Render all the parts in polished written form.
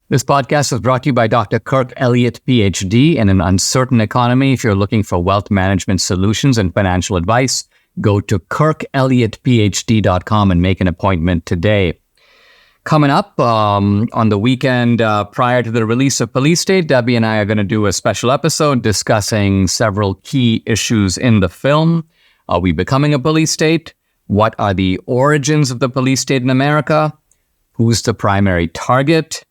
This podcast is brought to you by Dr. Kirk Elliott, PhD. In an uncertain economy, if you're looking for wealth management solutions and financial advice, go to kirkelliottphd.com and make an appointment today. Coming up on the weekend prior to the release of Police State, Debbie and I are going to do a special episode discussing several key issues in the film. Are we becoming a police state? What are the origins of the police state in America? Who's the primary target?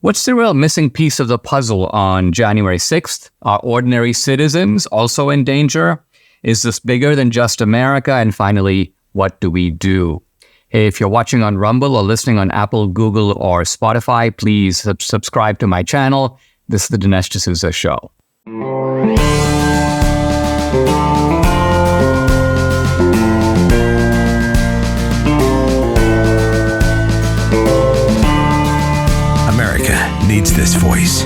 What's the real missing piece of the puzzle on January 6th? Are ordinary citizens also in danger? Is this bigger than just America? And finally, what do we do? Hey, if you're watching on Rumble or listening on Apple, Google, or Spotify, please subscribe to my channel. This is the Dinesh D'Souza Show. Needs this voice.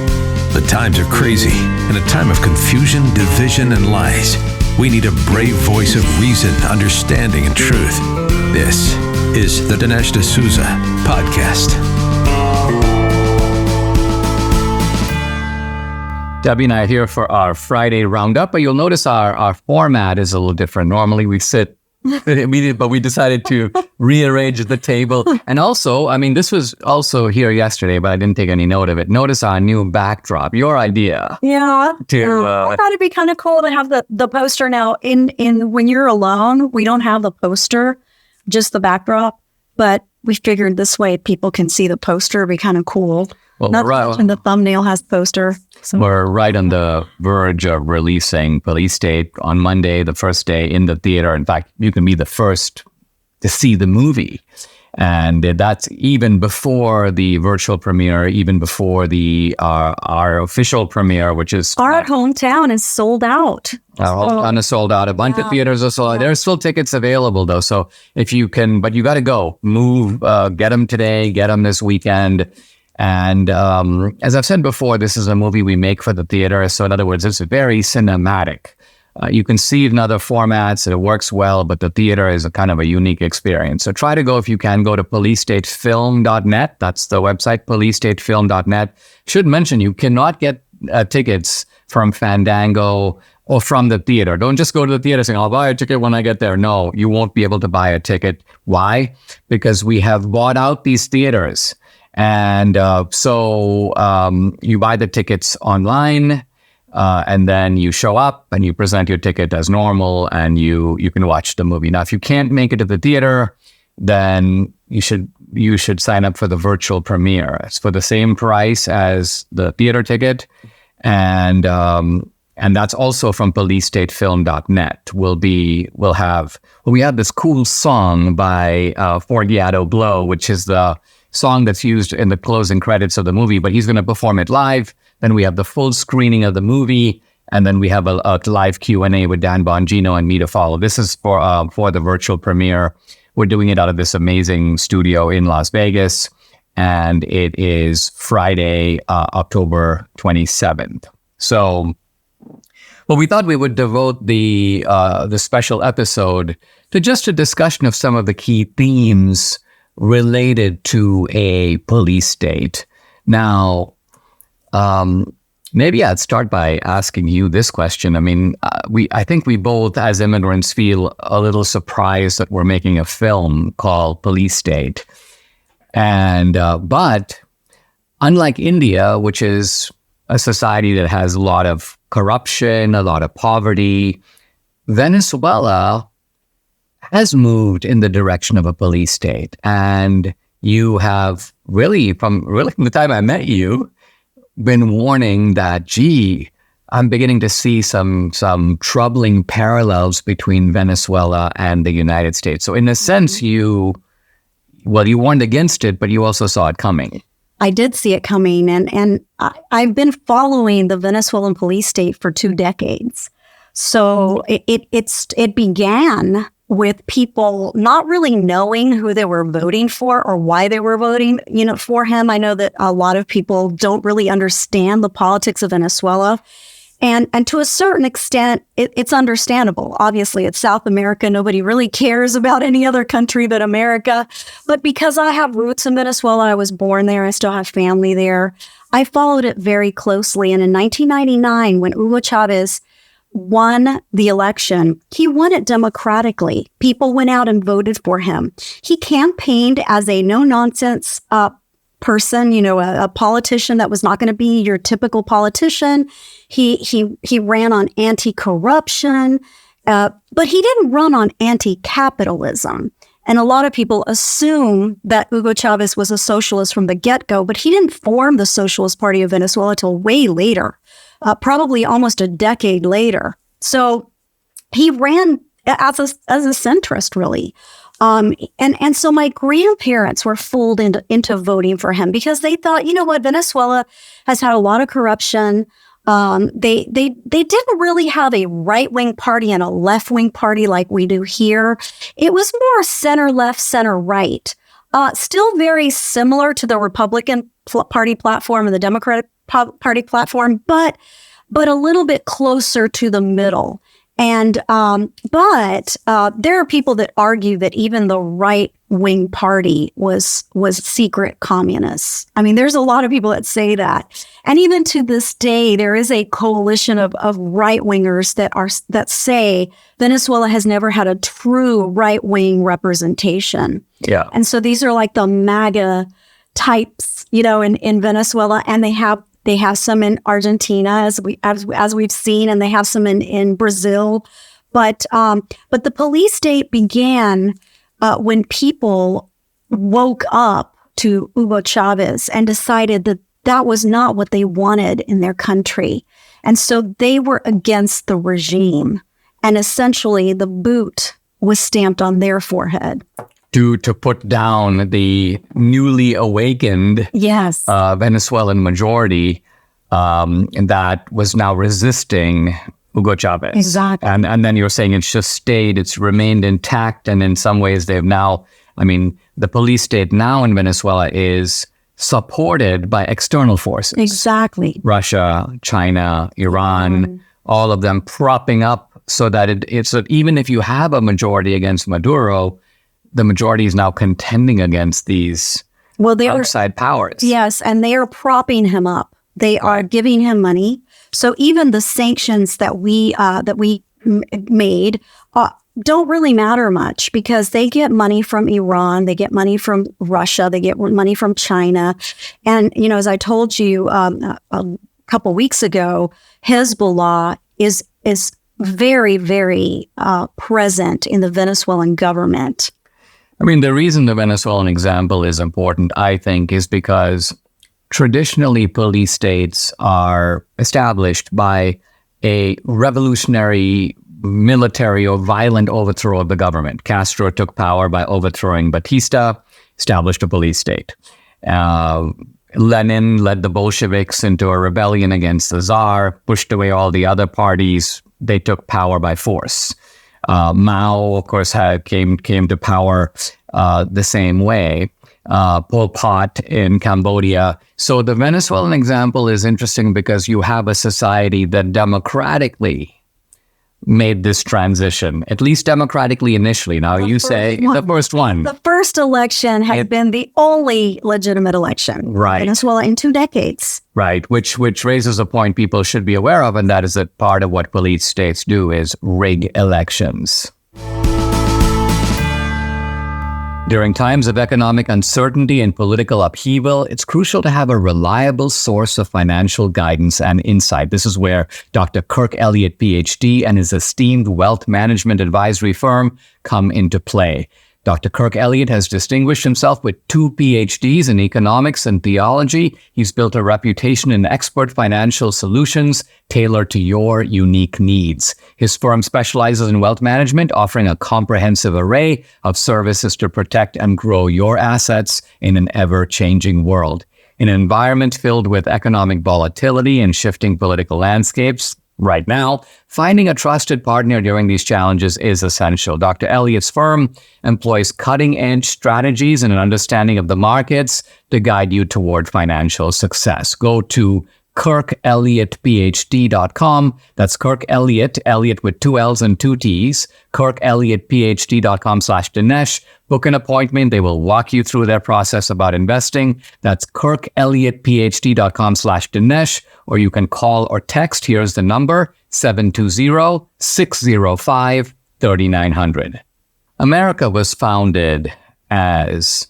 The times are crazy. In a time of confusion, division, and lies, we need a brave voice of reason, understanding, and truth. This is the Dinesh D'Souza Podcast. Debbie and I are here for our Friday Roundup, but you'll notice our format is a little different. Normally we sit but we decided to rearrange the table. And also, I mean, this was also here yesterday, but I didn't take any note of it. Notice our new backdrop, your idea. Yeah. I thought it'd be kind of cool to have the poster now. In when you're alone, we don't have the poster, just the backdrop. But we figured this way people can see the poster. It'd be kind of cool. Well, and the thumbnail has poster. So. We're right on the verge of releasing Police State on Monday, the first day in the theater. In fact, you can be the first to see the movie. And that's even before the virtual premiere, even before the our official premiere, which is... Our hometown is sold out. Our hometown is sold out. A bunch of theaters are sold out. There are still tickets available, though. So if you can, but you got to go. Move, get them today, get them this weekend. And as I've said before, this is a movie we make for the theater. So in other words, it's very cinematic. You can see it in other formats. It works well, but the theater is a kind of a unique experience. So try to go, if you can, go to policestatefilm.net. That's the website, policestatefilm.net. Should mention you cannot get tickets from Fandango or from the theater. Don't just go to the theater saying, I'll buy a ticket when I get there. No, you won't be able to buy a ticket. Why? Because we have bought out these theaters. And so you buy the tickets online, and then you show up and you present your ticket as normal, and you can watch the movie. Now, if you can't make it to the theater, then you should sign up for the virtual premiere. It's for the same price as the theater ticket, and that's also from policestatefilm.net. We have this cool song by Forgiato Blow, which is the song that's used in the closing credits of the movie, but he's going to perform it live. Then we have the full screening of the movie, and then we have a live Q&A with Dan Bongino and me to follow. This is for the virtual premiere. We're doing it out of this amazing studio in Las Vegas, and it is Friday, October 27th. So, well, we thought we would devote the special episode to just a discussion of some of the key themes related to a police state. Now, maybe I'd start by asking you this question. I mean, I think we both, as immigrants, feel a little surprised that we're making a film called Police State. And but unlike India, which is a society that has a lot of corruption, a lot of poverty, Venezuela has moved in the direction of a police state. And you have really from the time I met you, been warning that, I'm beginning to see some troubling parallels between Venezuela and the United States. So in a sense, you warned against it, but you also saw it coming. I did see it coming. And I've been following the Venezuelan police state for 2 decades. So it began with people not really knowing who they were voting for or why they were voting, for him. I know that a lot of people don't really understand the politics of Venezuela. And to a certain extent, it's understandable. Obviously, it's South America. Nobody really cares about any other country but America. But because I have roots in Venezuela, I was born there, I still have family there, I followed it very closely. And in 1999, when Hugo Chavez won the election, he won it democratically. People went out and voted for him. He campaigned as a no-nonsense person, a politician that was not going to be your typical politician. He ran on anti-corruption, but he didn't run on anti-capitalism. And a lot of people assume that Hugo Chavez was a socialist from the get-go, but he didn't form the Socialist Party of Venezuela till way later, probably almost a decade later. So he ran as a centrist, really. And so my grandparents were fooled into voting for him because they thought, you know what, Venezuela has had a lot of corruption. They didn't really have a right-wing party and a left-wing party like we do here. It was more center-left, center-right. Still very similar to the Republican Party platform and the Democratic Party platform, but a little bit closer to the middle. And but there are people that argue that even the right-wing party was secret communists. I mean, there's a lot of people that say that, and even to this day, there is a coalition of right-wingers that say Venezuela has never had a true right-wing represenation. Yeah, and so these are like the MAGA types, in Venezuela, and they have some in Argentina, as we've seen, and they have some in Brazil. But the police state began when people woke up to Hugo Chavez and decided that was not what they wanted in their country. And so they were against the regime. And essentially, the boot was stamped on their forehead. To put down the newly awakened Venezuelan majority that was now resisting Hugo Chavez. Exactly. And then you're saying it's remained intact, and in some ways they've now, the police state now in Venezuela is supported by external forces. Exactly. Russia, China, Iran, all of them propping up so that it's even if you have a majority against Maduro, the majority is now contending against these outside powers. Yes, and they are propping him up. They are giving him money. So even the sanctions that we made don't really matter much because they get money from Iran, they get money from Russia, they get money from China. And, as I told you a couple weeks ago, Hezbollah is very, very present in the Venezuelan government. The reason the Venezuelan example is important, I think, is because traditionally police states are established by a revolutionary military or violent overthrow of the government. Castro took power by overthrowing Batista, established a police state. Lenin led the Bolsheviks into a rebellion against the Tsar, pushed away all the other parties. They took power by force. Mao, of course, came to power the same way. Pol Pot in Cambodia. So the Venezuelan example is interesting because you have a society that democratically made this transition, at least democratically initially. Now you say the first one. The first election has been the only legitimate election in Venezuela in 2 decades. Right, which raises a point people should be aware of, and that is that part of what police states do is rig elections. During times of economic uncertainty and political upheaval, it's crucial to have a reliable source of financial guidance and insight. This is where Dr. Kirk Elliott, PhD, and his esteemed wealth management advisory firm come into play. Dr. Kirk Elliott has distinguished himself with 2 PhDs in economics and theology. He's built a reputation in expert financial solutions tailored to your unique needs. His firm specializes in wealth management, offering a comprehensive array of services to protect and grow your assets in an ever-changing world. In an environment filled with economic volatility and shifting political landscapes, right now, finding a trusted partner during these challenges is essential. Dr. Elliott's firm employs cutting-edge strategies and an understanding of the markets to guide you toward financial success. Go to KirkElliottPhD.com. That's Kirk Elliott, Elliott with 2 L's and 2 T's, KirkElliottPhD.com/Dinesh. Book an appointment. They will walk you through their process about investing. That's KirkElliottPhD.com/Dinesh, or you can call or text. Here's the number, 720-605-3900. America was founded as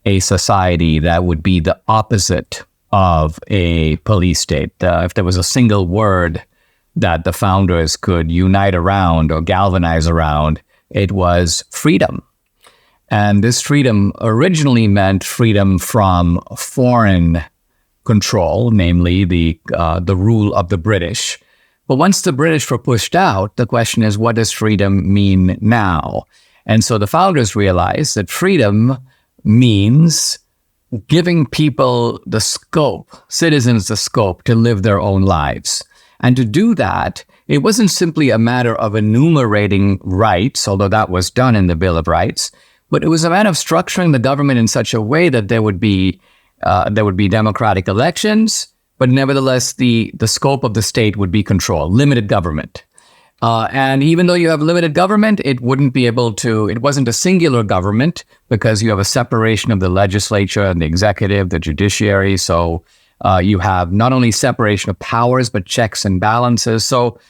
a society that would be the opposite of a police state. If there was a single word that the founders could unite around or galvanize around, it was freedom. And this freedom originally meant freedom from foreign control, namely the rule of the British. But once the British were pushed out, the question is, what does freedom mean now? And so the founders realized that freedom means giving people the scope, citizens the scope to live their own lives. And to do that, it wasn't simply a matter of enumerating rights, although that was done in the Bill of Rights, but it was a matter of structuring the government in such a way that there would be democratic elections, but nevertheless, the scope of the state would be controlled, limited government. And even though you have limited government, it wasn't a singular government because you have a separation of the legislature and the executive, the judiciary. So you have not only separation of powers, but checks and balances. So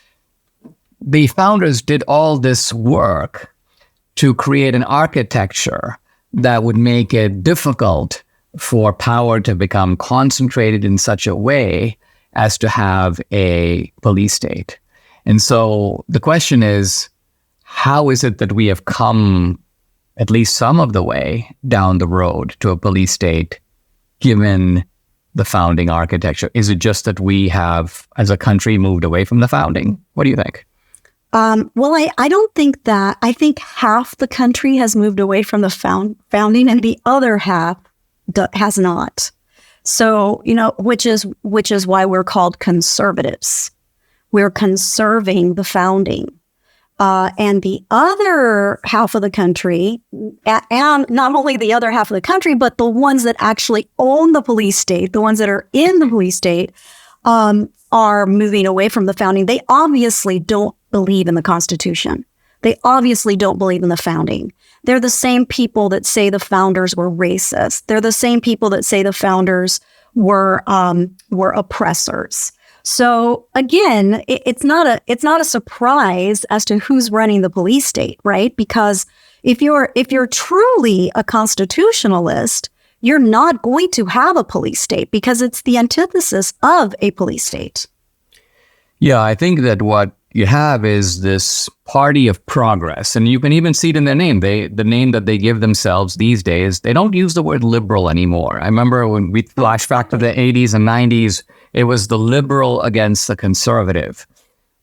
the founders did all this work to create an architecture that would make it difficult for power to become concentrated in such a way as to have a police state. And so the question is, how is it that we have come at least some of the way down the road to a police state, given the founding architecture? Is it just that we have, as a country, moved away from the founding? What do you think? Well, I don't think that. I think half the country has moved away from the founding and the other half has not. So, which is why we're called conservatives. We're conserving the founding. And the other half of the country, and not only the other half of the country, but the ones that actually own the police state, the ones that are in the police state, are moving away from the founding. They obviously don't believe in the Constitution. They obviously don't believe in the founding. They're the same people that say the founders were racist. They're the same people that say the founders were oppressors. So again, it's not a surprise as to who's running the police state, right? Because if you're truly a constitutionalist, you're not going to have a police state because it's the antithesis of a police state. Yeah, I think that what you have is this party of progress, and you can even see it in their name. The name that they give themselves these days, they don't use the word liberal anymore. I remember when we flash back to the 80s and 90s, it was the liberal against the conservative.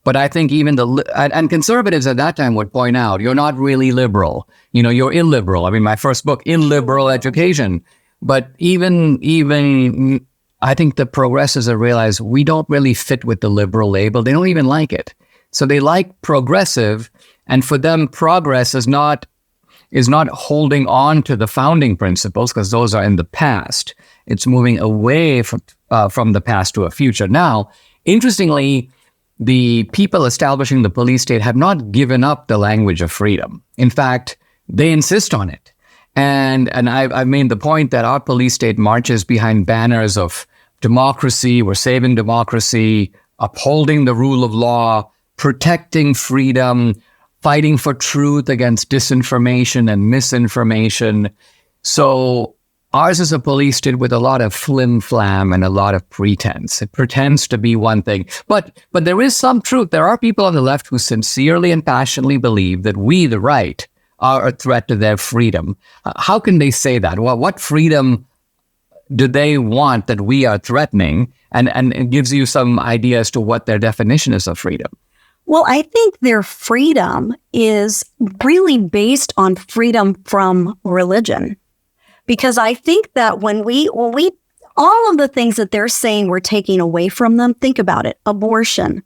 But I think even and conservatives at that time would point out, you're not really liberal. You're illiberal. I mean, my first book, Illiberal Education. But even I think the progressives have realized we don't really fit with the liberal label. They don't even like it. So they like progressive, and for them, progress is not holding on to the founding principles because those are in the past. It's moving away from the past to a future. Now, interestingly, the people establishing the police state have not given up the language of freedom. In fact, they insist on it. And I've made the point that our police state marches behind banners of democracy, we're saving democracy, upholding the rule of law, protecting freedom, fighting for truth against disinformation and misinformation. So ours is a police state with a lot of flim-flam and a lot of pretense. It pretends to be one thing. But there is some truth. There are people on the left who sincerely and passionately believe that we, the right, are a threat to their freedom. How can they say that? Well, what freedom do they want that we are threatening? And it gives you some idea as to what their definition is of freedom. Well, I think their freedom is really based on freedom from religion. Because I think that when we all of the things that they're saying we're taking away from them, think about it. Abortion.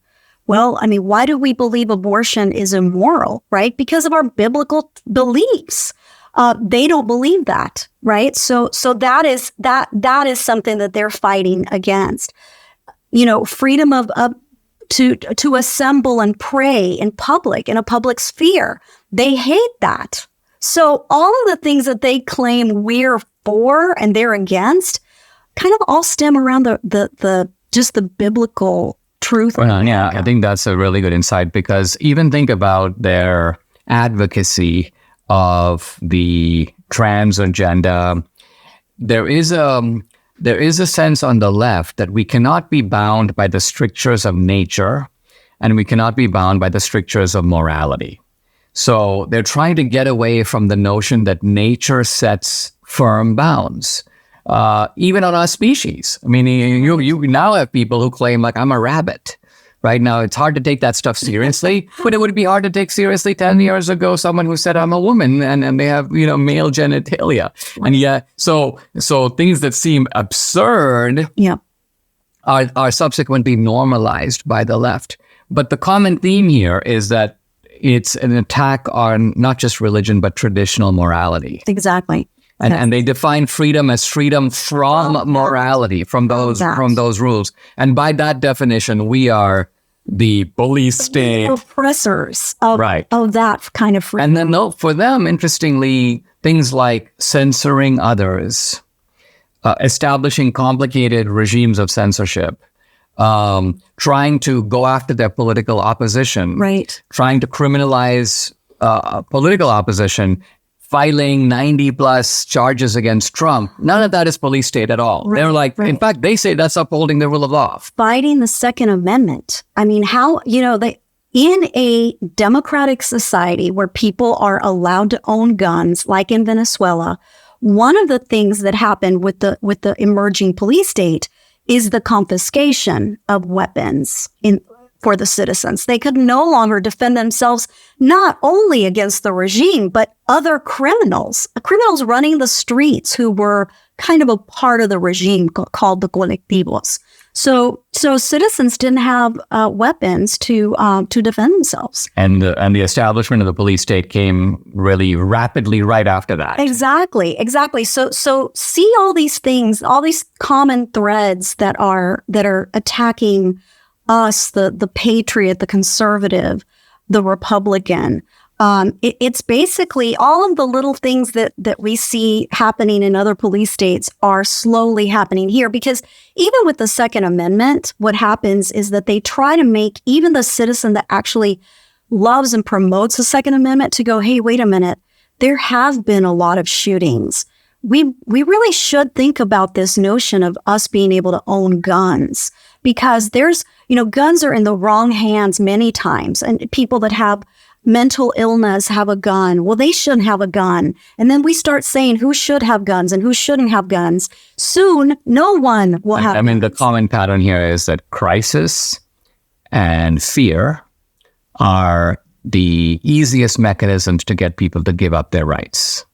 Well, I mean, why do we believe abortion is immoral, right? Because of our biblical beliefs. They don't believe that, right? So that is something that they're fighting against. freedom of to assemble and pray in public, in a public sphere. They hate that. So all of the things that they claim we're for and they're against kind of all stem around the just the biblical truth. Well, yeah, I think that's a really good insight, because even think about their advocacy of the trans agenda. There is a sense on the left that we cannot be bound by the strictures of nature, and we cannot be bound by the strictures of morality. So they're trying to get away from the notion that nature sets firm bounds, even on our species. I mean, you now have people who claim, like, I'm a rabbit. Right now, it's hard to take that stuff seriously, but it would be hard to take seriously 10 years ago someone who said, I'm a woman, and they have, male genitalia. And yeah, so things that seem absurd are subsequently normalized by the left. But the common theme here is that it's an attack on not just religion, but traditional morality. Exactly. And they define freedom as freedom from morality, from those rules. And by that definition, we are the police state. Oppressors of that kind of freedom. And then for them, interestingly, things like censoring others, establishing complicated regimes of censorship, trying to go after their political opposition, trying to criminalize political opposition, filing 90 plus charges against Trump. None of that is police state at all. They're like, in fact, they say that's upholding the rule of law. Fighting the Second Amendment. I mean, how, in a democratic society where people are allowed to own guns, like in Venezuela, one of the things that happened with the emerging police state is the confiscation of weapons for the citizens. They could no longer defend themselves, not only against the regime, but other criminals running the streets who were kind of a part of the regime called the colectivos. So citizens didn't have weapons to defend themselves. And the establishment of the police state came really rapidly right after that. Exactly. So see all these things, all these common threads that are attacking us, the patriot, the conservative, the Republican. It's basically all of the little things that we see happening in other police states are slowly happening here. Because even with the Second Amendment, what happens is that they try to make even the citizen that actually loves and promotes the Second Amendment to go, hey, wait a minute, there have been a lot of shootings. We really should think about this notion of us being able to own guns, because there's, guns are in the wrong hands many times, and people that have mental illness have a gun. Well, they shouldn't have a gun. And then we start saying who should have guns and who shouldn't have guns. Soon, no one will have guns. The common pattern here is that crisis and fear are the easiest mechanisms to get people to give up their rights.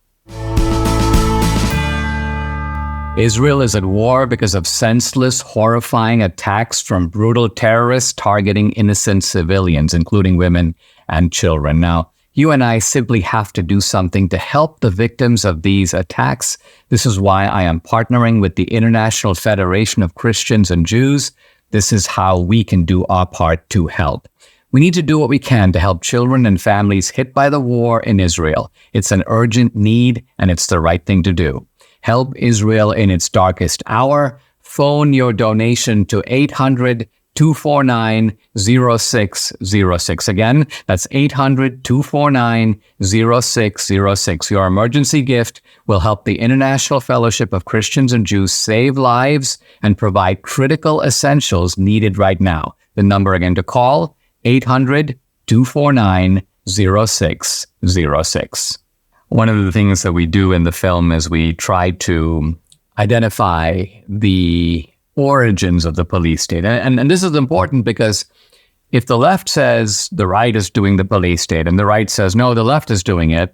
Israel is at war because of senseless, horrifying attacks from brutal terrorists targeting innocent civilians, including women and children. Now, you and I simply have to do something to help the victims of these attacks. This is why I am partnering with the International Federation of Christians and Jews. This is how we can do our part to help. We need to do what we can to help children and families hit by the war in Israel. It's an urgent need, and it's the right thing to do. Help Israel in its darkest hour. Phone your donation to 800-249-0606. Again, that's 800-249-0606. Your emergency gift will help the International Fellowship of Christians and Jews save lives and provide critical essentials needed right now. The number again to call, 800-249-0606. One of the things that we do in the film is we try to identify the origins of the police state. And this is important because if the left says the right is doing the police state and the right says, no, the left is doing it,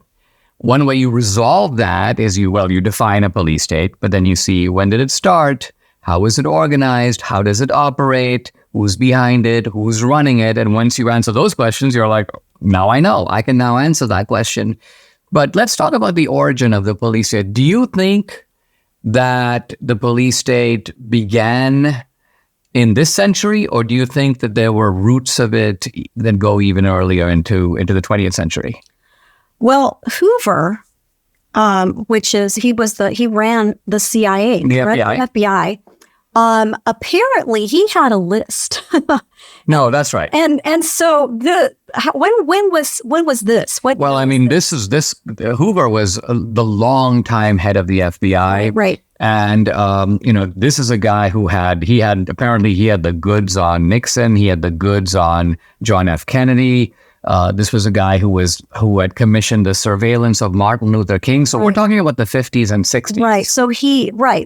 one way you resolve that is you define a police state, but then you see, when did it start? How is it organized? How does it operate? Who's behind it? Who's running it? And once you answer those questions, you're like, now I know. I can now answer that question. But let's talk about the origin of the police state. Do you think that the police state began in this century, or do you think that there were roots of it that go even earlier into the 20th century? Well, Hoover, he ran the CIA, The correct? FBI. The FBI. Apparently, he had a list. No, that's right. And so when was this? Well, I mean, Hoover was the longtime head of the FBI. Right. And, this is a guy who apparently he had the goods on Nixon. He had the goods on John F. Kennedy. This was a guy who had commissioned the surveillance of Martin Luther King. So we're talking about the 50s and 60s. Right.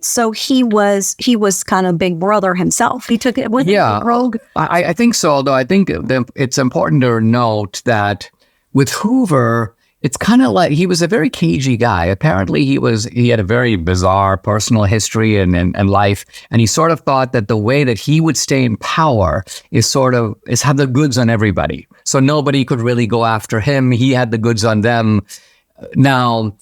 So he was kind of big brother himself. He took it with rogue. I think so, although I think it's important to note that with Hoover, it's kind of like he was a very cagey guy. Apparently, he had a very bizarre personal history and life, and he sort of thought that the way that he would stay in power is have the goods on everybody, so nobody could really go after him. He had the goods on them. Now,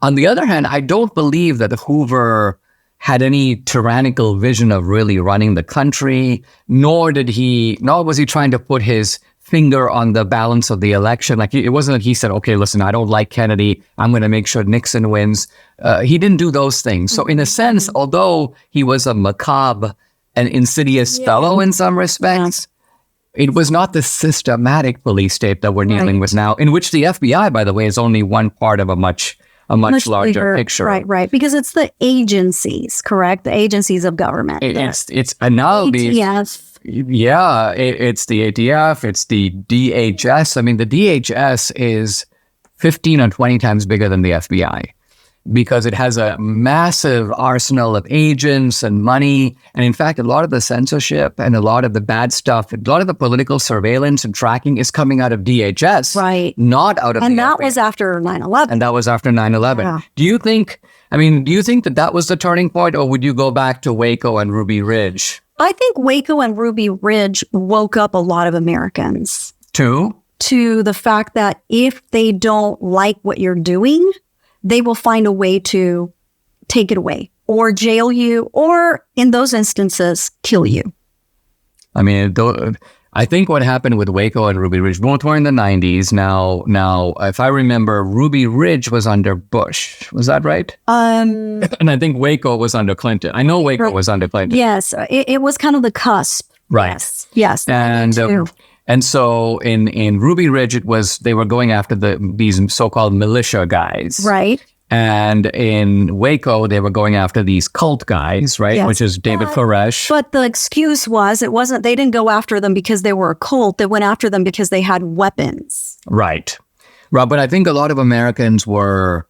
on the other hand, I don't believe that Hoover had any tyrannical vision of really running the country, nor was he trying to put his finger on the balance of the election. Like, it wasn't that he said, okay, listen, I don't like Kennedy, I'm going to make sure Nixon wins. He didn't do those things. So in a sense, although he was a macabre and insidious fellow in some respects, it was not the systematic police state that we're dealing with now, in which the FBI, by the way, is only one part of a much larger bigger picture. Right. Because it's the agencies, correct? The agencies of government. It's and now ATF. It's the ATF, it's the DHS. I mean, the DHS is 15 or 20 times bigger than the FBI because it has a massive arsenal of agents and money. And in fact, a lot of the censorship and a lot of the bad stuff, a lot of the political surveillance and tracking is coming out of DHS, right? Not out of and the that FBI. was after 9/11. And that was after 9/11. Yeah. Do you think that was the turning point, or would you go back to Waco and Ruby Ridge? I think Waco and Ruby Ridge woke up a lot of Americans to the fact that if they don't like what you're doing, they will find a way to take it away or jail you, or in those instances, kill you. I mean, I think what happened with Waco and Ruby Ridge, both were in the 90s. Now, if I remember, Ruby Ridge was under Bush. Was that right? And I think Waco was under Clinton. I know Waco was under Clinton. Yes, it was kind of the cusp. Right. Yes. And so in Ruby Ridge, they were going after these so-called militia guys. Right. And in Waco, they were going after these cult guys, right? Yes. Which is David Koresh. But the excuse they didn't go after them because they were a cult. They went after them because they had weapons. Right. But I think a lot of Americans were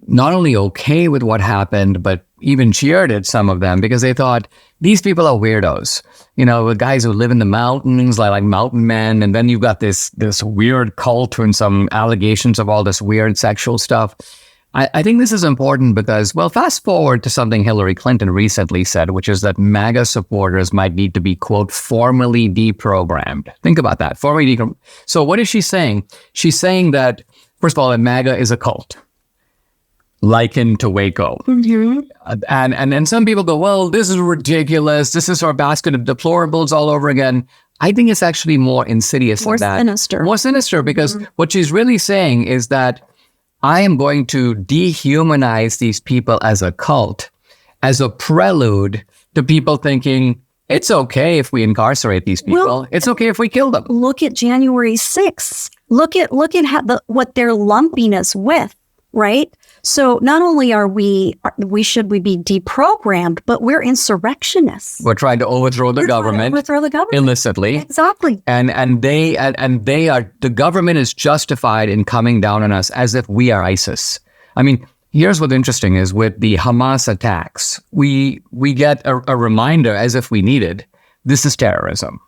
not only okay with what happened, but even cheered at some of them because they thought, these people are weirdos. The guys who live in the mountains, like mountain men. And then you've got this weird cult and some allegations of all this weird sexual stuff. I think this is important because, well, fast forward to something Hillary Clinton recently said, which is that MAGA supporters might need to be, quote, formally deprogrammed. Think about that. Formally deprogrammed. So what is she saying? She's saying that, first of all, that MAGA is a cult, likened to Waco. Mm-hmm. And then some people go, well, this is ridiculous. This is our basket of deplorables all over again. I think it's actually more insidious than that. More sinister, because what she's really saying is that I am going to dehumanize these people as a cult, as a prelude to people thinking it's okay if we incarcerate these people. Well, it's okay if we kill them. Look at January 6th. Look at what they're lumping us with, right? So not only should we be deprogrammed, but we're insurrectionists. We're trying to overthrow the government illicitly. Exactly. And the government is justified in coming down on us as if we are ISIS. I mean, here's what's interesting is with the Hamas attacks, we get a reminder as if we needed, this is terrorism,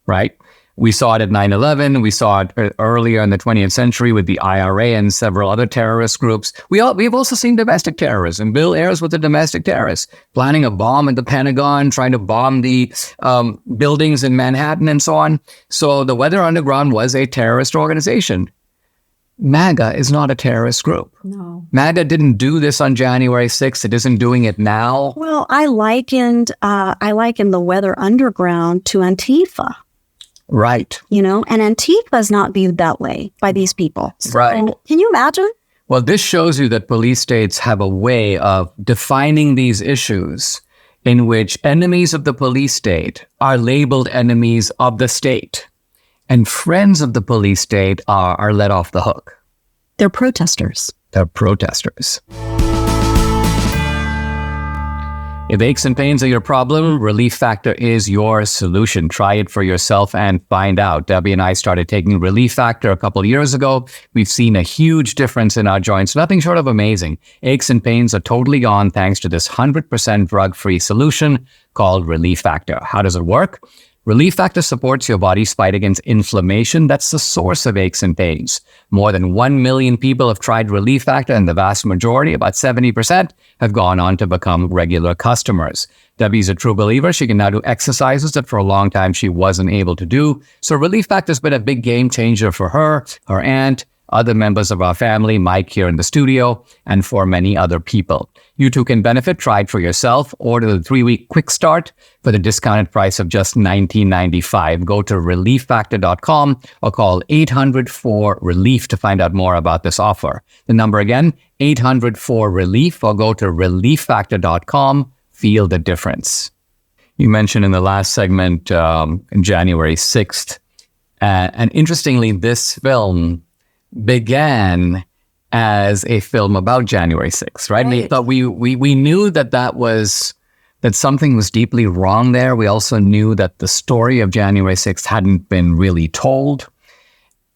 right? We saw it at 9/11. We saw it earlier in the 20th century with the IRA and several other terrorist groups. We've also seen domestic terrorism. Bill Ayers was a domestic terrorist, planning a bomb at the Pentagon, trying to bomb the buildings in Manhattan and so on. So the Weather Underground was a terrorist organization. MAGA is not a terrorist group. No. MAGA didn't do this on January 6th. It isn't doing it now. Well, I likened the Weather Underground to Antifa. Right. And Antifa is not viewed that way by these people. So, Right. Can you imagine? Well, this shows you that police states have a way of defining these issues in which enemies of the police state are labeled enemies of the state, and friends of the police state are let off the hook. They're protesters. They're protesters. If aches and pains are your problem, Relief Factor is your solution. Try it for yourself and find out. Debbie and I started taking Relief Factor a couple of years ago. We've seen a huge difference in our joints, nothing short of amazing. Aches and pains are totally gone thanks to this 100% drug-free solution called Relief Factor. How does it work? Relief Factor supports your body's fight against inflammation. That's the source of aches and pains. More than 1 million people have tried Relief Factor, and the vast majority, about 70%, have gone on to become regular customers. Debbie's a true believer. She can now do exercises that for a long time she wasn't able to do. So Relief Factor has been a big game changer for her, her aunt, other members of our family, Mike here in the studio, and for many other people. You too can benefit. Try it for yourself. Order the 3-week quick start for the discounted price of just $19.95. Go to relieffactor.com or call 800-4-RELIEF to find out more about this offer. The number again, 800-4-RELIEF, or go to relieffactor.com. Feel the difference. You mentioned in the last segment, January 6th, and interestingly, this film began as a film about January 6th, right? And we thought we knew that something was deeply wrong there. We also knew that the story of January 6th hadn't been really told.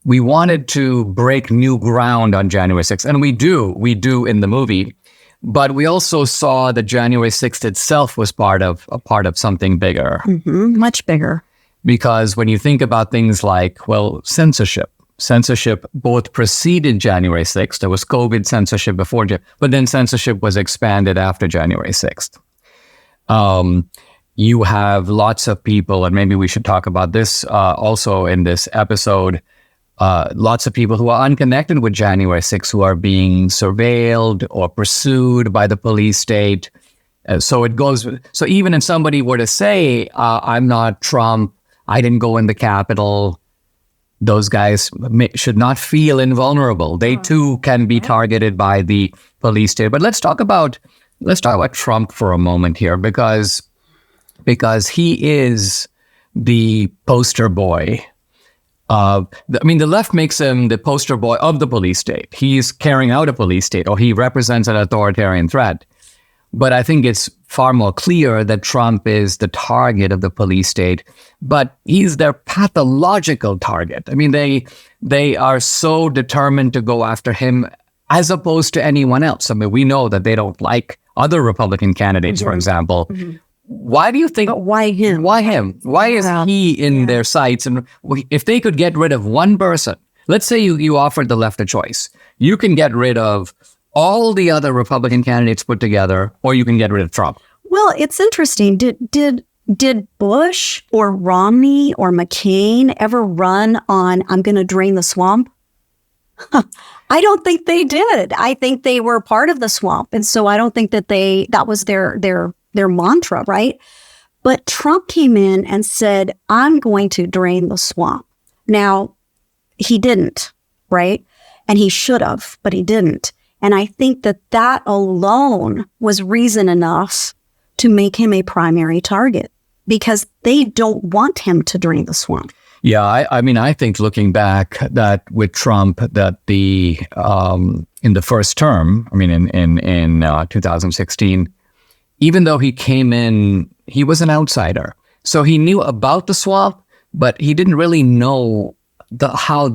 We wanted to break new ground on January 6th, and we do in the movie. But we also saw that January 6th itself was part of something bigger. Mm-hmm. Much bigger. Because when you think about things like, well, censorship both preceded January 6th. There was COVID censorship before, but then censorship was expanded after January 6th. You have lots of people, and maybe we should talk about this also in this episode, lots of people who are unconnected with January 6th who are being surveilled or pursued by the police state. So even if somebody were to say, I'm not Trump, I didn't go in the Capitol, those guys should not feel invulnerable. They too can be targeted by the police state. But let's talk about Trump for a moment here, because he is the poster boy the left makes him the poster boy of the police state. He's carrying out a police state, or he represents an authoritarian threat. But I think it's far more clear that Trump is the target of the police state, but he's their pathological target. I mean, they are so determined to go after him as opposed to anyone else. I mean, we know that they don't like other Republican candidates, for example. Mm-hmm. Why do you think? But why him? Why him? Why is he in their sights? And if they could get rid of one person, let's say you offered the left a choice, you can get rid of all the other Republican candidates put together, or you can get rid of Trump. Well, it's interesting. Did Bush or Romney or McCain ever run on, I'm going to drain the swamp? I don't think they did. I think they were part of the swamp. And so I don't think that was their mantra, right? But Trump came in and said, I'm going to drain the swamp. Now, he didn't, right? And he should have, but he didn't. And I think that alone was reason enough to make him a primary target, because they don't want him to drain the swamp. Yeah, I think looking back that with Trump, that in the first term, in 2016, even though he came in, he was an outsider. So he knew about the swamp, but he didn't really know how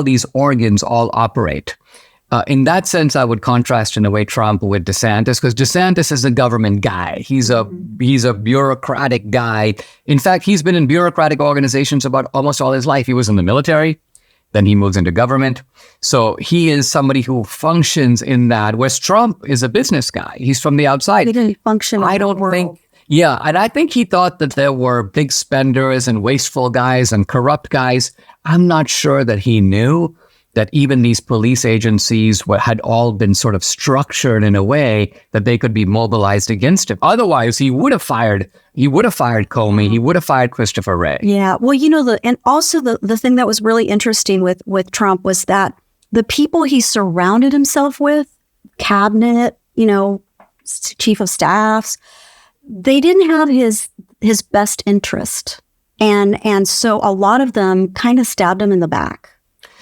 these organs all operate. In that sense, I would contrast in a way Trump with DeSantis, because DeSantis is a government guy. He's a bureaucratic guy. In fact, he's been in bureaucratic organizations about almost all his life. He was in the military, then he moves into government. So he is somebody who functions in that, whereas Trump is a business guy. He's from the outside. He didn't function in the world. And I think he thought that there were big spenders and wasteful guys and corrupt guys. I'm not sure that he knew that even these police agencies had all been sort of structured in a way that they could be mobilized against him. Otherwise, he would have fired Comey. He would have fired Christopher Wray. Yeah. Well, and also the thing that was really interesting with Trump was that the people he surrounded himself with, cabinet, chief of staffs, they didn't have his best interest. And so a lot of them kind of stabbed him in the back.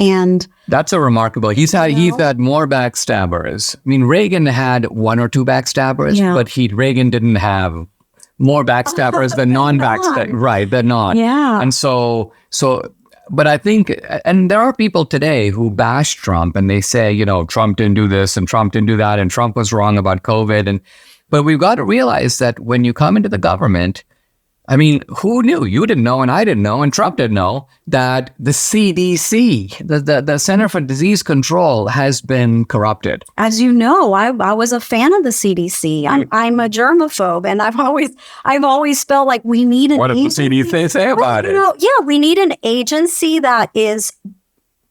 And that's a remarkable. He's had more backstabbers. I mean, Reagan had one or two backstabbers, but Reagan didn't have more backstabbers than non-backstabbers. Right, than not. Yeah. And so, but I think, and there are people today who bash Trump and they say, Trump didn't do this and Trump didn't do that and Trump was wrong about COVID. But we've got to realize that when you come into the government, I mean, who knew? You didn't know, and I didn't know, and Trump didn't know that the CDC, the Center for Disease Control, has been corrupted. As you know, I was a fan of the CDC. I'm a germaphobe, and I've always felt like we need an agency. What did the CDC say about it? We need an agency that is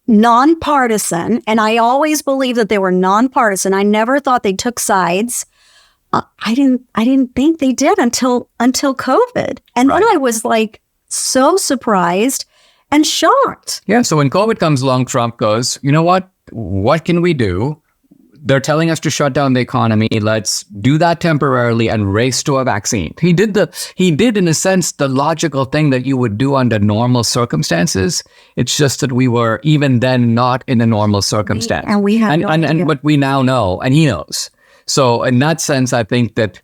nonpartisan, and I always believed that they were nonpartisan. I never thought they took sides. I didn't think they did until COVID. And then I was like so surprised and shocked. Yeah. So when COVID comes along, Trump goes, you know what? What can we do? They're telling us to shut down the economy. Let's do that temporarily and race to a vaccine. He did in a sense the logical thing that you would do under normal circumstances. It's just that we were even then not in a normal circumstance. And we have but we now know, and he knows. So in that sense, I think that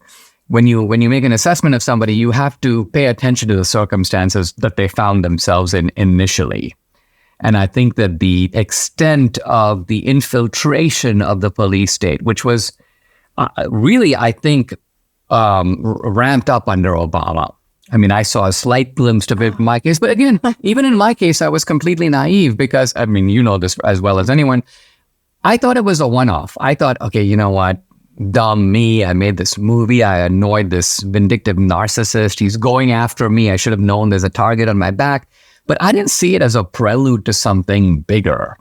when you make an assessment of somebody, you have to pay attention to the circumstances that they found themselves in initially. And I think that the extent of the infiltration of the police state, which was really, I think, ramped up under Obama. I mean, I saw a slight glimpse of it in my case. But again, even in my case, I was completely naive because, I mean, you know this as well as anyone. I thought it was a one-off. I thought, okay, you know what? Dumb me. I made this movie. I annoyed this vindictive narcissist. He's going after me. I should have known there's a target on my back. But I didn't see it as a prelude to something bigger.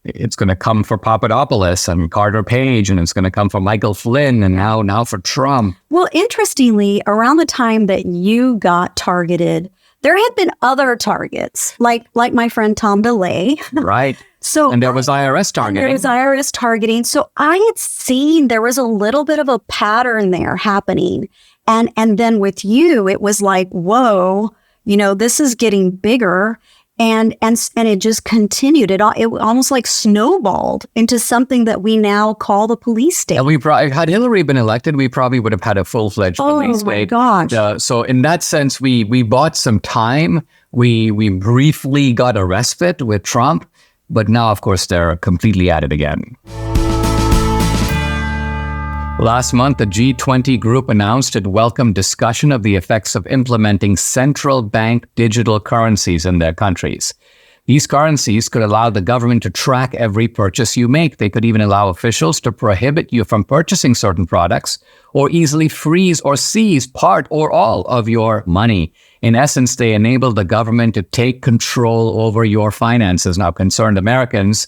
It's going to come for Papadopoulos and Carter Page, and it's going to come for Michael Flynn, and now for Trump. Well, interestingly, around the time that you got targeted, there had been other targets, like my friend Tom DeLay. Right. And there was IRS targeting. So I had seen there was a little bit of a pattern there happening. And then with you, it was like, whoa, this is getting bigger. And it just continued. It almost like snowballed into something that we now call the police state. And had Hillary been elected, we probably would have had a full-fledged police state. Oh my gosh. So in that sense, we bought some time. We briefly got a respite with Trump. But now, of course, they're completely at it again. Last month, the G20 group announced it welcomed discussion of the effects of implementing central bank digital currencies in their countries. These currencies could allow the government to track every purchase you make. They could even allow officials to prohibit you from purchasing certain products or easily freeze or seize part or all of your money. In essence, they enable the government to take control over your finances. Now, concerned Americans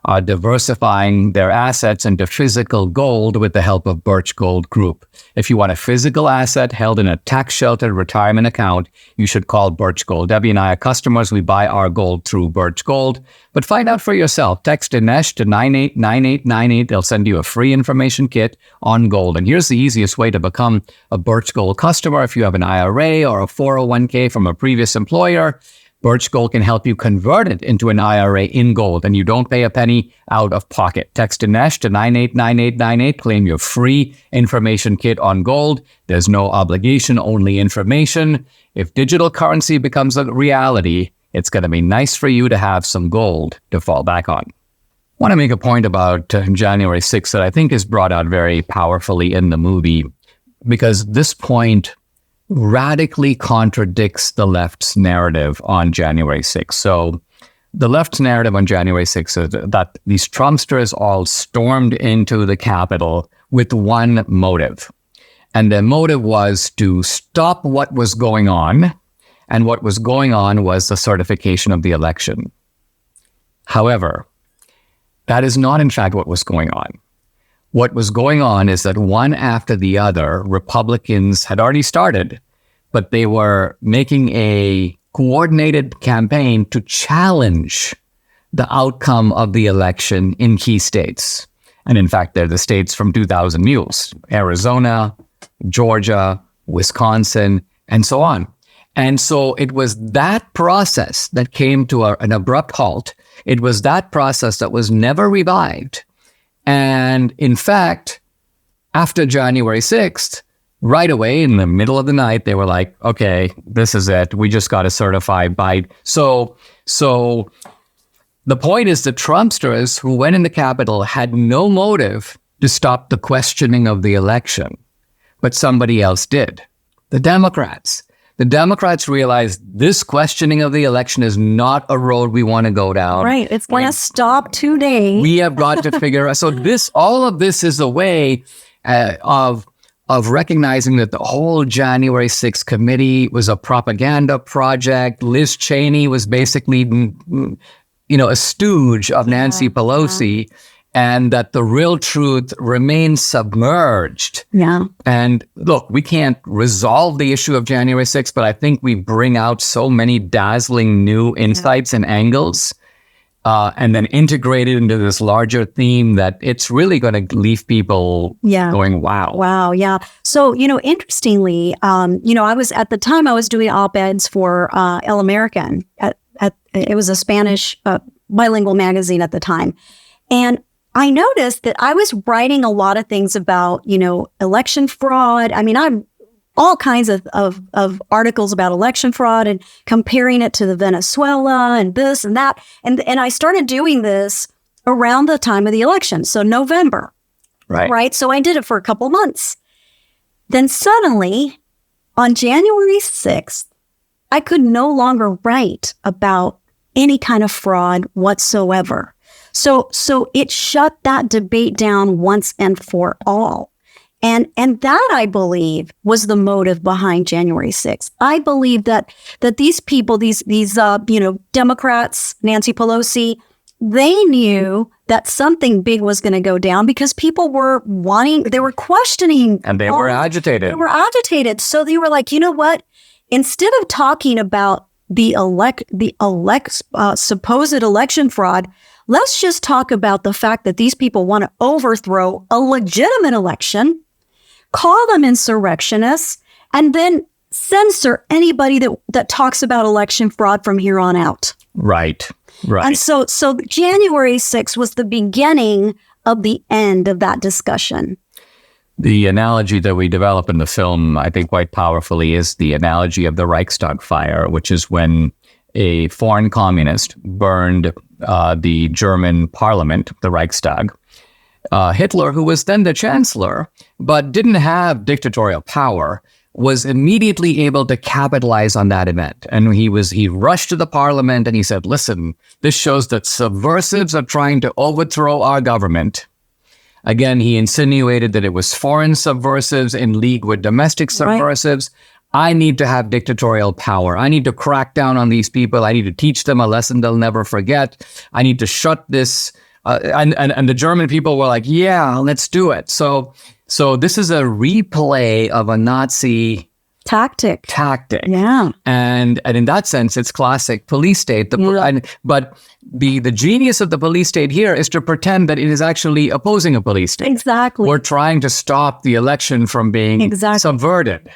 are diversifying their assets into physical gold with the help of Birch Gold Group. If you want a physical asset held in a tax-sheltered retirement account, you should call Birch Gold. Debbie and I are customers. We buy our gold through Birch Gold. But find out for yourself. Text Dinesh to 989898. They'll send you a free information kit on gold. And here's the easiest way to become a Birch Gold customer. If you have an IRA or a 401k from a previous employer, Birch Gold can help you convert it into an IRA in gold, and you don't pay a penny out of pocket. Text Dinesh to 989898. Claim your free information kit on gold. There's no obligation, only information. If digital currency becomes a reality, it's going to be nice for you to have some gold to fall back on. I want to make a point about January 6th that I think is brought out very powerfully in the movie, because this point radically contradicts the left's narrative on January 6th. So the left's narrative on January 6th is that these Trumpsters all stormed into the Capitol with one motive. And the motive was to stop what was going on. And what was going on was the certification of the election. However, That is not, in fact, what was going on. What was going on is that one after the other, Republicans had already started, but they were making a coordinated campaign to challenge the outcome of the election in key states. And in fact, they're the states from 2000 Mules: Arizona, Georgia, Wisconsin, and so on. And so it was that process that came to an abrupt halt. It was that process that was never revived. And in fact, after January 6th, right away in the middle of the night, they were like, okay, this is it. We just got to certify Biden. So the point is that Trumpsters who went in the Capitol had no motive to stop the questioning of the election, but somebody else did. The Democrats. The Democrats realized this questioning of the election is not a road we want to go down. Right. It's going to stop today. We have got to figure out. So all of this is a way of recognizing that the whole January 6th committee was a propaganda project. Liz Cheney was basically, a stooge of Nancy Pelosi. And that the real truth remains submerged. Yeah. And look, we can't resolve the issue of January 6th, but I think we bring out so many dazzling new insights and angles, and then integrate it into this larger theme that it's really going to leave people going, wow. Wow. Yeah. So, interestingly, I was at the time I was doing op-eds for El American. It was a Spanish bilingual magazine at the time. And I noticed that I was writing a lot of things about, election fraud. I mean, I'm all kinds of articles about election fraud and comparing it to the Venezuela and this and that. And I started doing this around the time of the election. So November. Right. So I did it for a couple months. Then suddenly on January 6th, I could no longer write about any kind of fraud whatsoever. So it shut that debate down once and for all. And that, I believe, was the motive behind January 6th. I believe that these people, these Democrats, Nancy Pelosi, they knew that something big was going to go down because people were they were questioning. And they were agitated. They were agitated. So they were like, you know what? Instead of talking about the supposed election fraud, let's just talk about the fact that these people want to overthrow a legitimate election, call them insurrectionists, and then censor anybody that talks about election fraud from here on out. Right. And so January 6th was the beginning of the end of that discussion. The analogy that we develop in the film, I think quite powerfully, is the analogy of the Reichstag fire, which is when a foreign communist burned the German parliament, the Reichstag. Hitler, who was then the chancellor, but didn't have dictatorial power, was immediately able to capitalize on that event. And he rushed to the parliament and he said, listen, this shows that subversives are trying to overthrow our government. Again, he insinuated that it was foreign subversives in league with domestic subversives. Right. I need to have dictatorial power. I need to crack down on these people. I need to teach them a lesson they'll never forget. I need to shut this. And the German people were like, yeah, let's do it. So this is a replay of a Nazi tactic. Yeah. And in that sense, it's classic police state. But the genius of the police state here is to pretend that it is actually opposing a police state. Exactly. We're trying to stop the election from being subverted.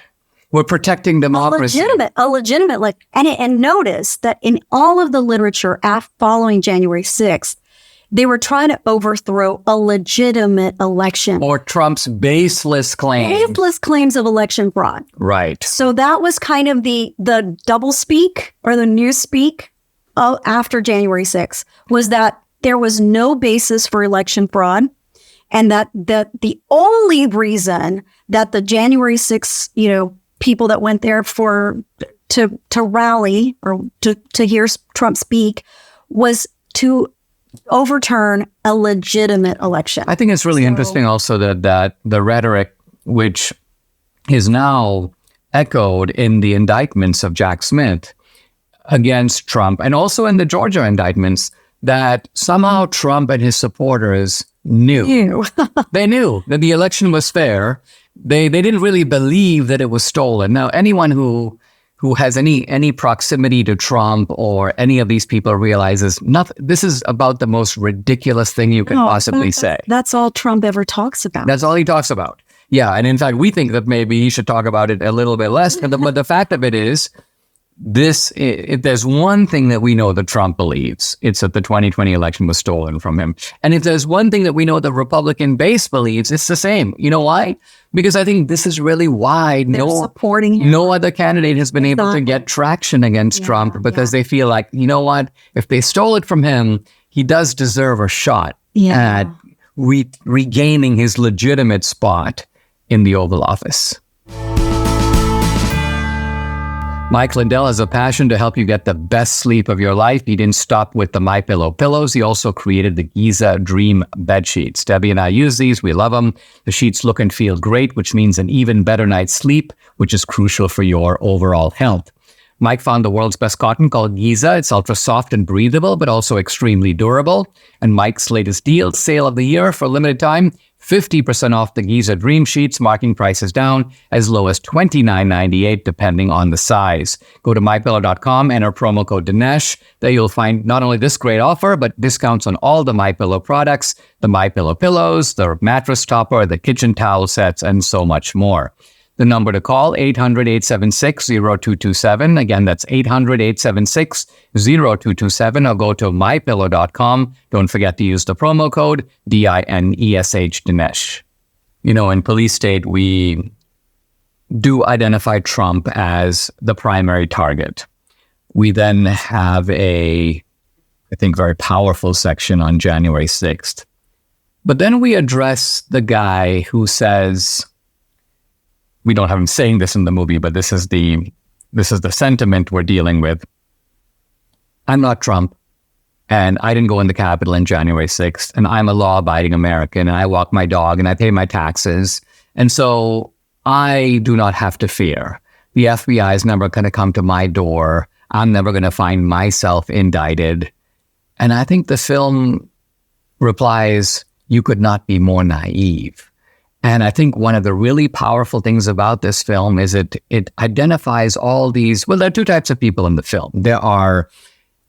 We're protecting democracy. A legitimate, and notice that in all of the literature following January 6th, they were trying to overthrow a legitimate election. Or Trump's baseless claims. Baseless claims of election fraud. Right. So that was kind of the double speak or the new speak after January 6th, was that there was no basis for election fraud. And that the only reason that the January 6th, people that went there to rally or to hear Trump speak was to overturn a legitimate election. I think it's really interesting also that the rhetoric, which is now echoed in the indictments of Jack Smith against Trump, and also in the Georgia indictments, that somehow Trump and his supporters knew. They knew that the election was fair. They didn't really believe that it was stolen. Now, anyone who has any proximity to Trump or any of these people realizes this is about the most ridiculous thing you can possibly say. That's all Trump ever talks about. That's all he talks about. Yeah, and in fact, we think that maybe he should talk about it a little bit less. But the fact of it is, if there's one thing that we know that Trump believes, it's that the 2020 election was stolen from him. And if there's one thing that we know the Republican base believes, it's the same. You know why? Because I think this is really why supporting him. No other candidate has been able to get traction against Trump, because they feel like, you know what? If they stole it from him, he does deserve a shot at regaining his legitimate spot in the Oval Office. Mike Lindell has a passion to help you get the best sleep of your life. He didn't stop with the MyPillow pillows. He also created the Giza Dream bed sheets. Debbie and I use these. We love them. The sheets look and feel great, which means an even better night's sleep, which is crucial for your overall health. Mike found the world's best cotton called Giza. It's ultra soft and breathable, but also extremely durable. And Mike's latest deal, sale of the year for a limited time, 50% off the Giza Dream Sheets, marking prices down as low as $29.98, depending on the size. Go to MyPillow.com, enter promo code Dinesh. There you'll find not only this great offer, but discounts on all the MyPillow products, the MyPillow pillows, the mattress topper, the kitchen towel sets, and so much more. The number to call, 800-876-0227. Again, that's 800-876-0227, or go to mypillow.com. Don't forget to use the promo code DINESH, Dinesh. You know, in Police State, we do identify Trump as the primary target. We then have I think, very powerful section on January 6th. But then we address the guy who says, we don't have him saying this in the movie, but this is the sentiment we're dealing with. I'm not Trump, and I didn't go in the Capitol on January 6th, and I'm a law-abiding American, and I walk my dog, and I pay my taxes, and so I do not have to fear. The FBI is never going to come to my door. I'm never going to find myself indicted. And I think the film replies, you could not be more naive. And I think one of the really powerful things about this film is it identifies all these, well, there are two types of people in the film. There are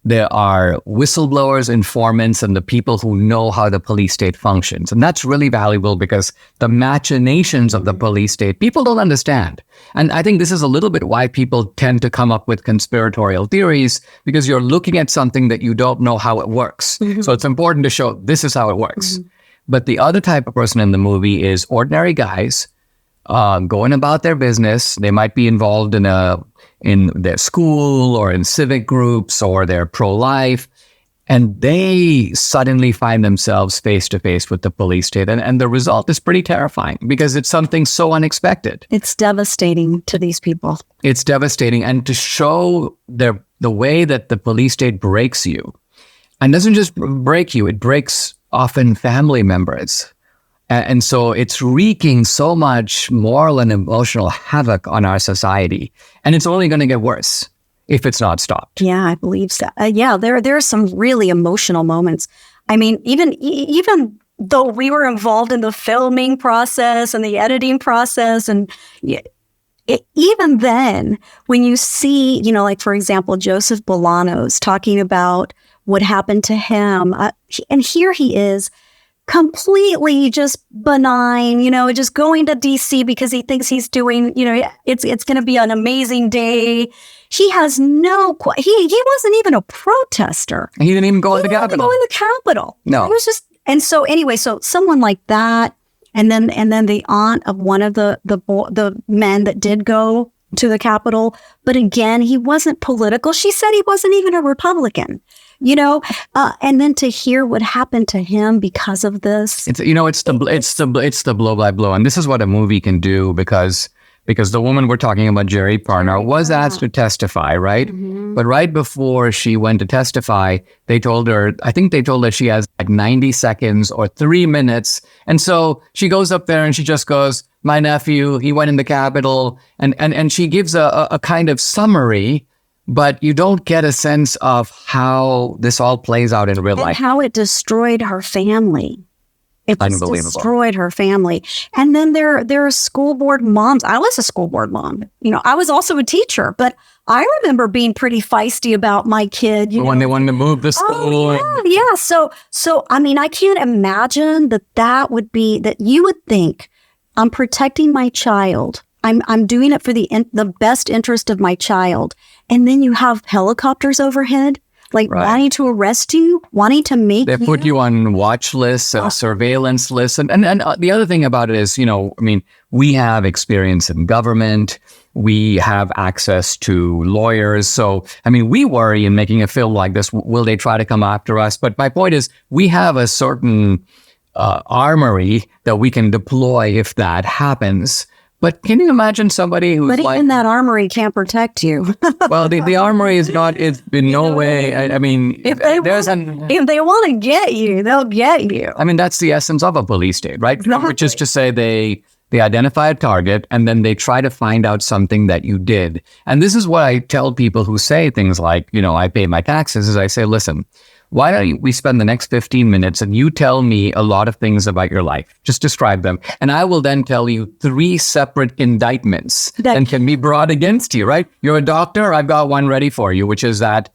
whistleblowers, informants, and the people who know how the police state functions. And that's really valuable because the machinations of the police state, people don't understand. And I think this is a little bit why people tend to come up with conspiratorial theories, because you're looking at something that you don't know how it works. Mm-hmm. So it's important to show this is how it works. Mm-hmm. But the other type of person in the movie is ordinary guys going about their business. They might be involved in their school or in civic groups, or they're pro-life, and they suddenly find themselves face to face with the police state. And the result is pretty terrifying because it's something so unexpected. It's devastating to these people. It's devastating. And to show the way that the police state breaks you, and doesn't just break you, it breaks often family members. And so it's wreaking so much moral and emotional havoc on our society. And it's only going to get worse if it's not stopped. Yeah, I believe so. There are some really emotional moments. I mean, even though we were involved in the filming process and the editing process, and even then, when you see, like, for example, Joseph Bolanos talking about what happened to him. And here he is, completely just benign, just going to DC because he thinks he's doing, it's going to be an amazing day. He has he wasn't even a protester. He didn't even go in the Capitol. No. It was just, and so anyway, so someone like that, and then the aunt of one of the men that did go to the Capitol, but again, he wasn't political. She said he wasn't even a Republican. And then to hear what happened to him because of this. It's the blow by blow. And this is what a movie can do, because the woman we're talking about, Jerry Parnell, was asked to testify, right? Mm-hmm. But right before she went to testify, they told her she has like 90 seconds or 3 minutes. And so she goes up there and she just goes, my nephew, he went in the Capitol. And she gives a kind of summary, but you don't get a sense of how this all plays out in real And life. how it destroyed her family. It just Unbelievable. destroyed her family. And then there are school board moms. I was a school board mom. I was also a teacher, but I remember being pretty feisty about my kid. When they wanted to move the school. Oh, yeah. So I mean, I can't imagine that would be, that you would think, I'm protecting my child. I'm doing it for the best interest of my child. And then you have helicopters overhead, like Right. wanting to arrest you, wanting to make They put you on watch lists, surveillance lists. And the other thing about it is, we have experience in government. We have access to lawyers. So, we worry in making a film like this, will they try to come after us? But my point is, we have a certain armory that we can deploy if that happens. But can you imagine somebody who's But like... even that armory can't protect you. Well, the armory is not, it's in no way, if they want to get you, they'll get you. that's the essence of a police state, right? Exactly. Which is to say they identify a target and then they try to find out something that you did. And this is what I tell people who say things like, I pay my taxes, is I say, listen, why don't we spend the next 15 minutes and you tell me a lot of things about your life? Just describe them. And I will then tell you 3 separate indictments that can be brought against you, right? You're a doctor. I've got one ready for you, which is that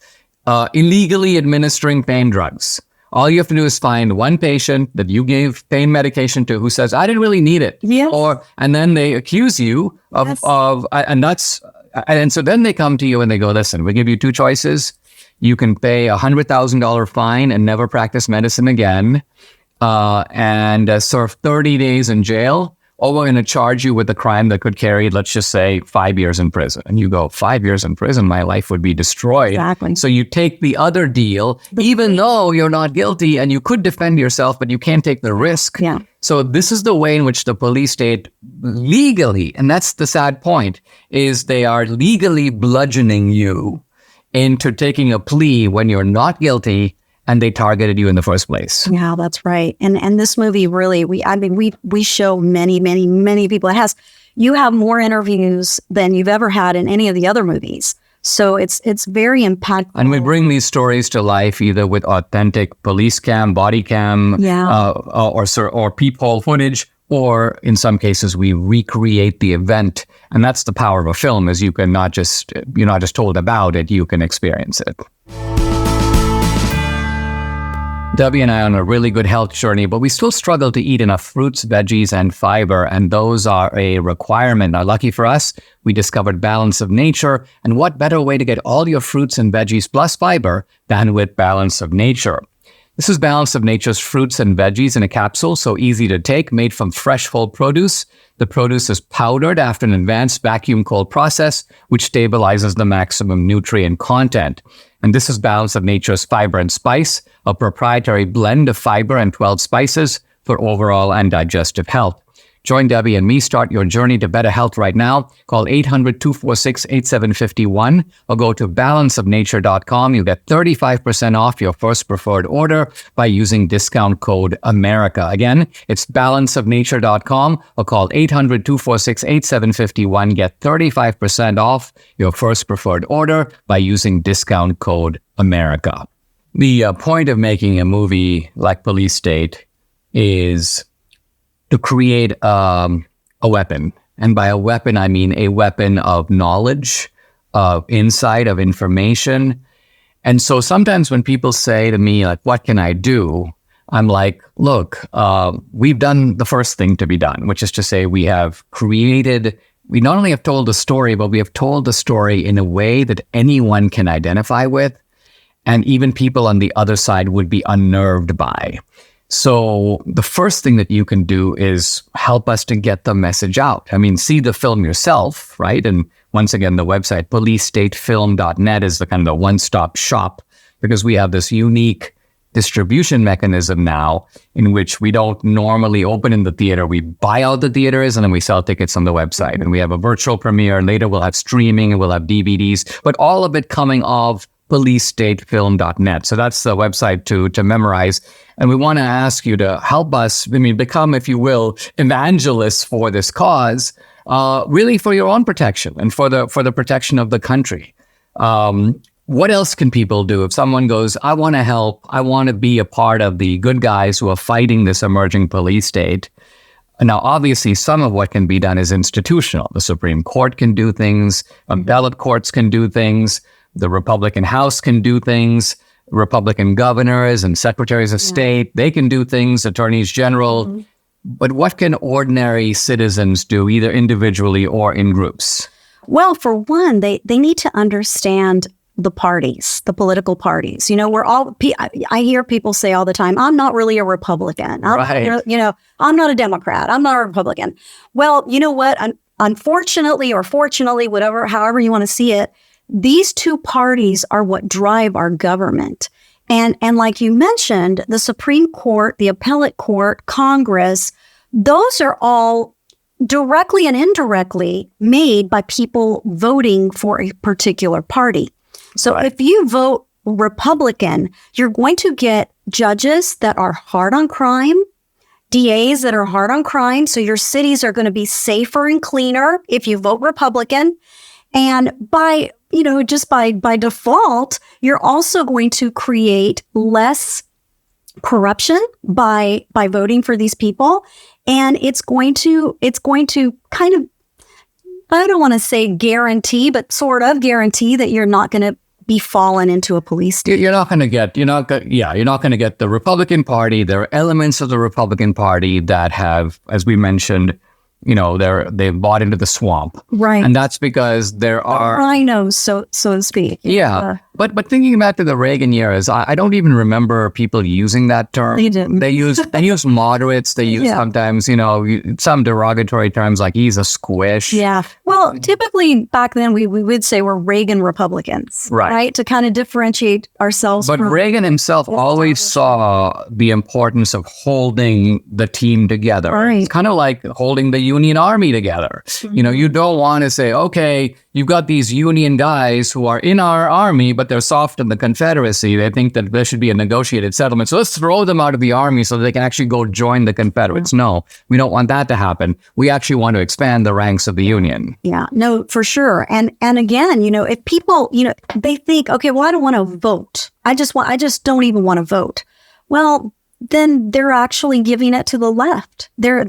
illegally administering pain drugs. All you have to do is find one patient that you gave pain medication to who says, I didn't really need it. Yes. And then they accuse you of, Yes. and so then they come to you and they go, listen, we give you 2 choices. You can pay $100,000 fine and never practice medicine again, and serve 30 days in jail, or we're going to charge you with a crime that could carry, let's just say, 5 years in prison. And you go, 5 years in prison, my life would be destroyed. Exactly. So you take the other deal, even though you're not guilty and you could defend yourself, but you can't take the risk. Yeah. So this is the way in which the police state legally, and that's the sad point, is they are legally bludgeoning you into taking a plea when you're not guilty and they targeted you in the first place. Yeah, that's right. And this movie really, we show many people. You have more interviews than you've ever had in any of the other movies. So it's very impactful. And we bring these stories to life either with authentic police cam, body cam, or peephole footage, or in some cases we recreate the event. And that's the power of a film, is you're not just told about it, you can experience it. Debbie and I are on a really good health journey, but we still struggle to eat enough fruits, veggies, and fiber, and those are a requirement. Now, lucky for us, we discovered Balance of Nature, and what better way to get all your fruits and veggies plus fiber than with Balance of Nature? This is Balance of Nature's fruits and veggies in a capsule, so easy to take, made from fresh whole produce. The produce is powdered after an advanced vacuum cold process, which stabilizes the maximum nutrient content. And this is Balance of Nature's Fiber and Spice, a proprietary blend of fiber and 12 spices for overall and digestive health. Join Debbie and me. Start your journey to better health right now. Call 800-246-8751 or go to balanceofnature.com. You'll get 35% off your first preferred order by using discount code AMERICA. Again, it's balanceofnature.com or call 800-246-8751. Get 35% off your first preferred order by using discount code AMERICA. The point of making a movie like Police State is to create a weapon. And by a weapon, I mean a weapon of knowledge, of insight, of information. And so sometimes when people say to me, like, what can I do? I'm like, look, we've done the first thing to be done, which is to say we not only have told the story, but we have told the story in a way that anyone can identify with, and even people on the other side would be unnerved by. So the first thing that you can do is help us to get the message out. See the film yourself, right? And once again, the website policestatefilm.net is the kind of the one-stop shop, because we have this unique distribution mechanism now in which we don't normally open in the theater. We buy out the theaters and then we sell tickets on the website. And we have a virtual premiere. Later we'll have streaming and we'll have DVDs, but all of it coming off policestatefilm.net. So that's the website to memorize. And we want to ask you to help us, become, if you will, evangelists for this cause, really for your own protection and for the protection of the country. What else can people do? If someone goes, I want to help, I want to be a part of the good guys who are fighting this emerging police state. Now, obviously, some of what can be done is institutional. The Supreme Court can do things, appellate courts can do things, the Republican House can do things, Republican governors and secretaries of state, they can do things, attorneys general. But what can ordinary citizens do, either individually or in groups? Well, for one, they need to understand the parties, the political parties. You know, I hear people say all the time, I'm not really a Republican. I'm not a Democrat. I'm not a Republican. Well, you know what? Unfortunately or fortunately, however you want to see it, these two parties are what drive our government. And like you mentioned, the Supreme Court, the appellate court, Congress, those are all directly and indirectly made by people voting for a particular party. So if you vote Republican, you're going to get judges that are hard on crime, DAs that are hard on crime. So your cities are going to be safer and cleaner if you vote Republican. And by default, you're also going to create less corruption by voting for these people. And it's going to kind of, I don't want to say guarantee, but sort of guarantee that you're not going to be fallen into a police state. You're not going to get the Republican Party. There are elements of the Republican Party that have, as we mentioned, they've bought into the swamp. Right. And that's because there are rhinos, so to speak. Yeah. But thinking back to the Reagan years, I don't even remember people using that term. They didn't. They use moderates. They use sometimes, some derogatory terms like he's a squish. Yeah. Well, typically back then we would say we're Reagan Republicans, right? To kind of differentiate ourselves. But Reagan himself always saw the importance of holding the team together. Right. It's kind of like holding the Union Army together. Mm-hmm. You don't want to say, okay, you've got these Union guys who are in our army, but they're soft in the Confederacy. They think that there should be a negotiated settlement. So let's throw them out of the army so that they can actually go join the Confederates. No, we don't want that to happen. We actually want to expand the ranks of the Union. Yeah, no, for sure. And again, if people, they think, okay, well, I don't want to vote. I just don't even want to vote. Well, then they're actually giving it to the left. They're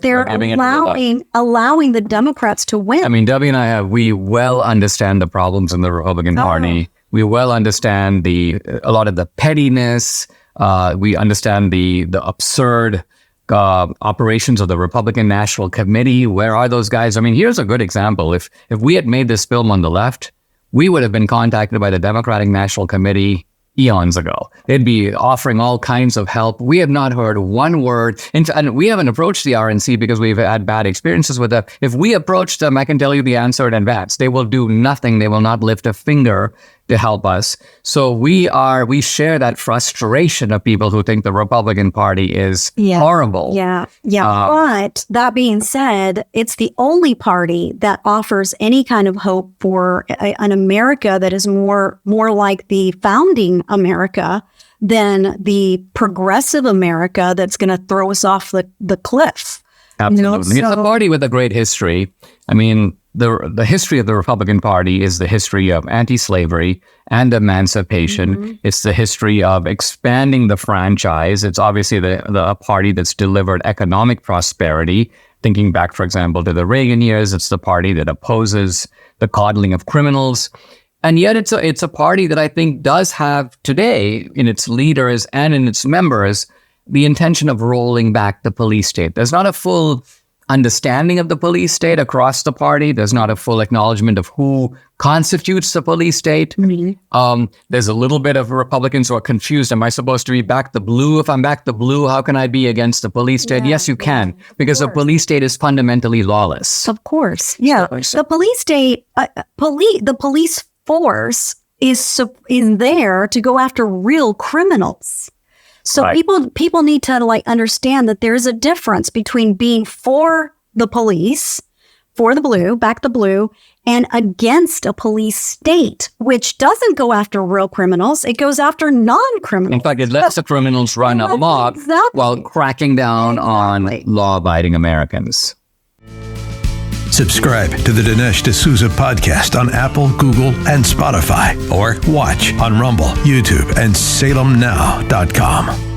allowing the Democrats to win. I mean, Debbie and we well understand the problems in the Republican Party. We well understand a lot of the pettiness. We understand the absurd operations of the Republican National Committee. Where are those guys? I mean, here's a good example. If we had made this film on the left, we would have been contacted by the Democratic National Committee eons ago. They'd be offering all kinds of help. We have not heard one word. And we haven't approached the RNC because we've had bad experiences with them. If we approach them, I can tell you the answer in advance. They will do nothing. They will not lift a finger to help us. So we share that frustration of people who think the Republican Party is horrible. Yeah. But that being said, it's the only party that offers any kind of hope for an America that is more like the founding America than the progressive America that's going to throw us off the cliff. Absolutely. It's a party with a great history. I mean, the history of the Republican Party is the history of anti-slavery and emancipation. Mm-hmm. It's the history of expanding the franchise. It's obviously the party that's delivered economic prosperity. Thinking back, for example, to the Reagan years, it's the party that opposes the coddling of criminals. And yet it's a party that I think does have today in its leaders and in its members the intention of rolling back the police state. There's not a full understanding of the police state across the party. There's not a full acknowledgement of who constitutes the police state. Mm-hmm. There's a little bit of Republicans who are confused. Am I supposed to be back the blue? If I'm back the blue, how can I be against the police state? Yes, you can, because the police state is fundamentally lawless. Of course. Yeah. The police state, the police force is there to go after real criminals. So people need to understand that there's a difference between being for the police, for the blue, back the blue, and against a police state, which doesn't go after real criminals. It goes after non-criminals. In fact, it lets the criminals run amok while cracking down on law-abiding Americans. Subscribe to the Dinesh D'Souza podcast on Apple, Google, and Spotify, or watch on Rumble, YouTube, and SalemNow.com.